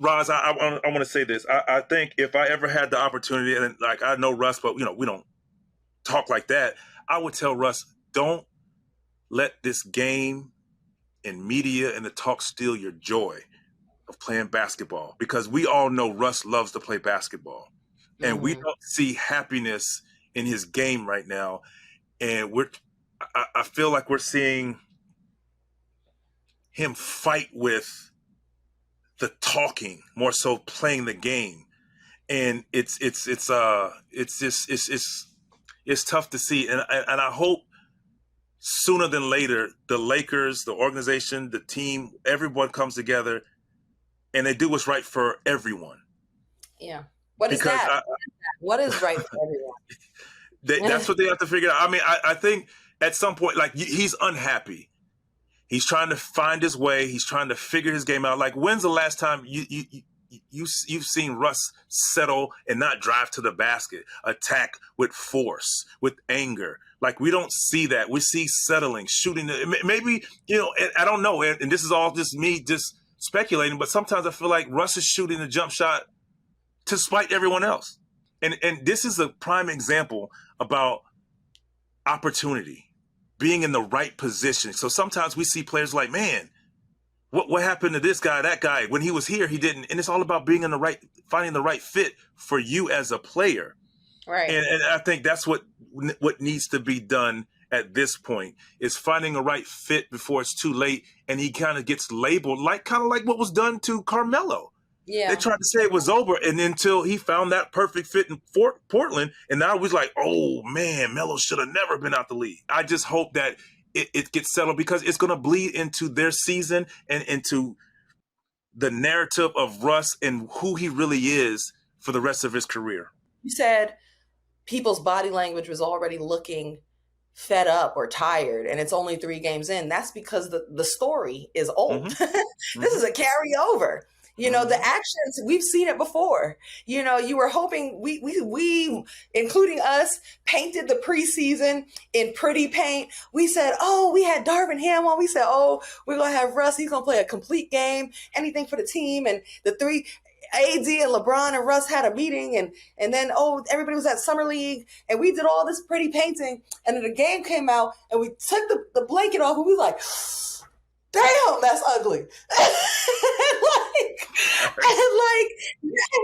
Roz, I want to say this. I think if I ever had the opportunity, and like I know Russ, but we don't talk like that. I would tell Russ, don't let this game and media and the talk steal your joy of playing basketball, because we all know Russ loves to play basketball, and we don't see happiness in his game right now. And I feel like we're seeing him fight with the talking more so playing the game. And it's tough to see. And I hope sooner than later, the Lakers, the organization, the team, everyone comes together and they do what's right for everyone. Yeah. What is that? What is right for everyone? That's what they have to figure out. I mean, I think at some point, like, he's unhappy. He's trying to find his way. He's trying to figure his game out. Like, when's the last time you've seen Russ settle and not drive to the basket, attack with force, with anger? Like, we don't see that. We see settling, shooting. Maybe, I don't know. And this is all just me just speculating, but sometimes I feel like Russ is shooting the jump shot to spite everyone else. And this is a prime example about opportunity, being in the right position. So sometimes we see players like, man, what happened to this guy, that guy? When he was here, he didn't. And it's all about being finding the right fit for you as a player. Right. And I think that's what needs to be done at this point, is finding a right fit before it's too late. And he kind of gets labeled kind of like what was done to Carmelo. Yeah. They tried to say it was over, and until he found that perfect fit in Portland, and now he's like, oh, man, Melo should have never been out the league. I just hope that it gets settled, because it's going to bleed into their season and into the narrative of Russ and who he really is for the rest of his career. You said people's body language was already looking fed up or tired, and it's only 3 games in. That's because the story is old. Mm-hmm. This is a carryover. The actions, we've seen it before. You were hoping, we, including us, painted the preseason in pretty paint. We said, oh, we had Darvin Ham on. We said, oh, we're going to have Russ. He's going to play a complete game, anything for the team. And the 3, AD and LeBron and Russ had a meeting. And then, everybody was at Summer League. And we did all this pretty painting. And then the game came out, and we took the blanket off, and we were like, damn, that's ugly.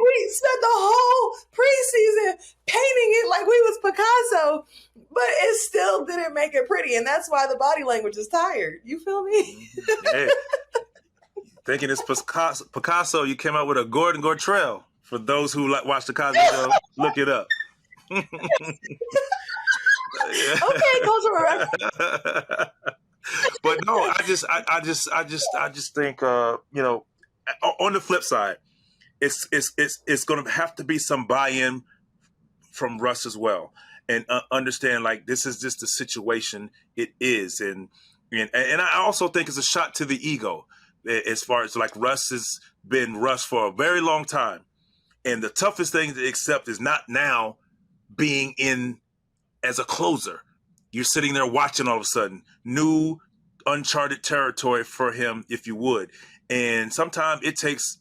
We spent the whole preseason painting it like we was Picasso, but it still didn't make it pretty. And that's why the body language is tired. You feel me? Hey, thinking it's Picasso, you came out with a Gordon Gortrell. For those who watch the Cosby Show, look it up. Okay, cultural reference. But no, I just think on the flip side, it's going to have to be some buy-in from Russ as well, and understand, like, this is just the situation it is, and I also think it's a shot to the ego, as far as, like, Russ has been Russ for a very long time, and the toughest thing to accept is not now being in as a closer. You're sitting there watching all of a sudden, new uncharted territory for him, if you would. And sometimes it takes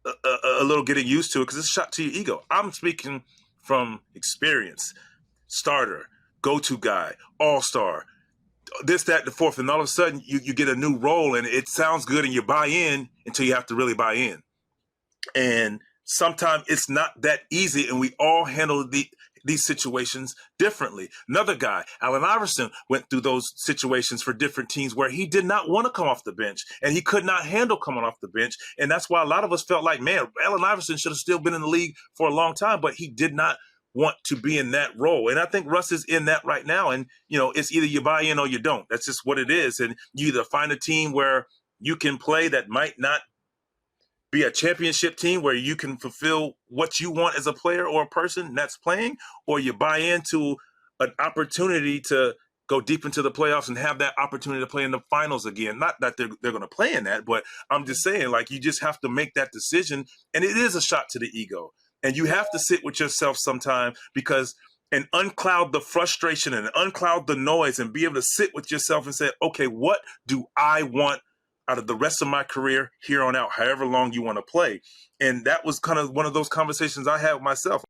a little getting used to it, because it's a shot to your ego. I'm speaking from experience. Starter, go-to guy, all-star, this, that, the fourth. And all of a sudden you get a new role, and it sounds good and you buy in until you have to really buy in. And sometimes it's not that easy, and we all handle these situations differently. Another guy, Allen Iverson, went through those situations for different teams where he did not want to come off the bench, and he could not handle coming off the bench. And that's why a lot of us felt like, man, Allen Iverson should have still been in the league for a long time, but he did not want to be in that role. And I think Russ is in that right now. And, it's either you buy in or you don't. That's just what it is. And you either find a team where you can play that might not be a championship team, where you can fulfill what you want as a player or a person that's playing, or you buy into an opportunity to go deep into the playoffs and have that opportunity to play in the finals again. Not that they're going to play in that, but I'm just saying, like, you just have to make that decision. And it is a shot to the ego. And you have to sit with yourself sometime, and uncloud the frustration and uncloud the noise, and be able to sit with yourself and say, okay, what do I want out of the rest of my career here on out, however long you want to play. And that was kind of one of those conversations I had with myself.